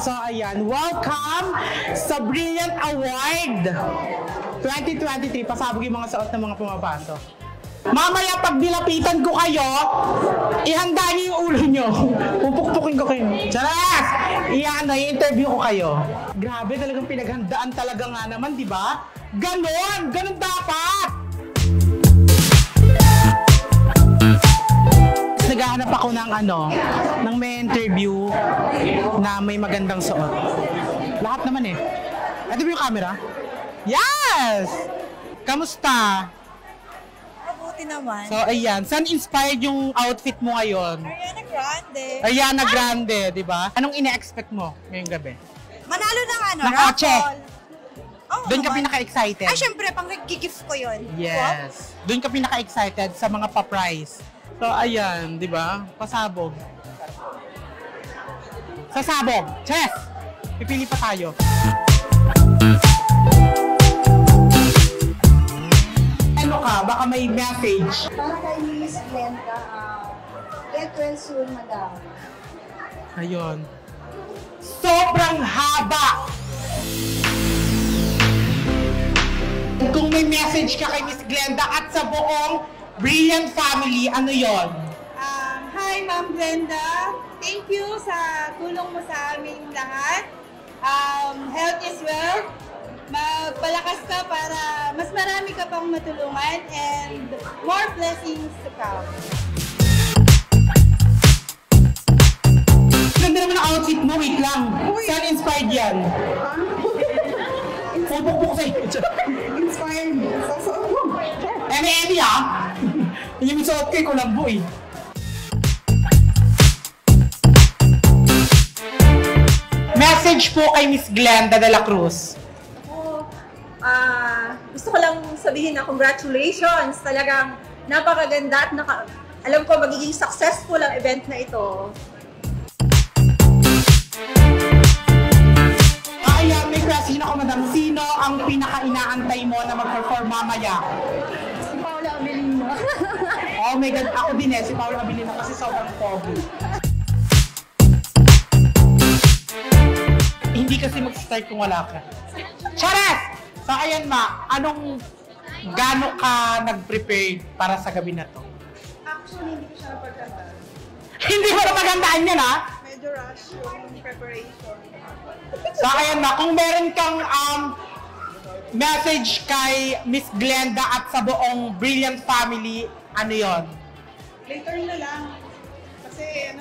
So ayan, welcome sa Brilliant Award 2023. Pasabog yung mga suot ng mga pumapasok. Mamaya pag nilapitan ko kayo, ihanda niyo yung ulo niyo. Pupukpukin ko kayo. Charas! I-interview ko kayo. Grabe, talagang pinaghandaan talaga nga naman, di ba? Ganon! Ganon dapat! Naghahanap ako ng ng may interview na may magandang suot. Lahat naman eh. Ito ba yung camera? Yes! Kamusta? Mabuti naman. So ayan, saan inspired yung outfit mo ngayon? Ariana Grande. Ariana Grande, di ba? Anong ine-expect mo ngayong gabi? Manalo ng Nakache. raffle. Oh, Doon ka pinaka-excited? Ay, syempre, pang gift ko yun. Yes. Doon ka pinaka-excited sa mga pa-prize. So ayan, di ba? Pasabog. Sasabog. Chess! Pipili pa tayo. Ano ka? Baka may message. Para kay Miss Glenda, get well soon, madam. Ayun. Sobrang haba! Kung may message ka kay Miss Glenda at sa buong Brilliant family, ano yon? Hi, Ma'am Glenda. Thank you sa tulong mo sa aming lahat. Health is wealth. Magpalakas ka para mas marami ka pang matulungan and more blessings to come. Ganda naman ang outfit mo, wait lang. Saan inspired yan? Pupukpuk sa'yo. Inspired. Eme ah! Yung suot ko, kulambo eh. Message po kay Miss Glenda de la Cruz. Gusto ko lang sabihin na congratulations. Talagang napakaganda at alam ko magiging successful ang event na ito. Ayan, may question ako, madam. Sino ang pinaka-inaantay mo na mag-perform mamaya? Si Paula Abilino. Oh my God, ako din eh. Si Paula Abilino kasi sobrang pogi. Hindi kasi mag-start kung wala ka. Charas! So ayan ma, gano'n ka nag-prepare para sa gabi na to? Actually, hindi ko siya napagkanta. Hindi mo na magandaan yan ha? Medyo rush yung preparation. So ayan ma, kung meron kang message kay Miss Glenda at sa buong Brilliant family, ano yon? Later na lang. Kasi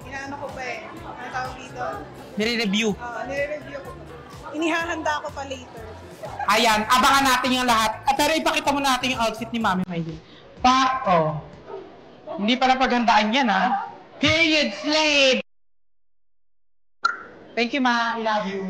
inaano ko pa eh. Ano tawag dito? Nire-review. Nire-review ko pa. Inihahanda ko pa later. Ayan, abangan natin yung lahat. Pero ipakita mo natin yung outfit ni Mami Maylin. Hindi pa napaghandaan yan ha. Period slave! Thank you ma, I love you.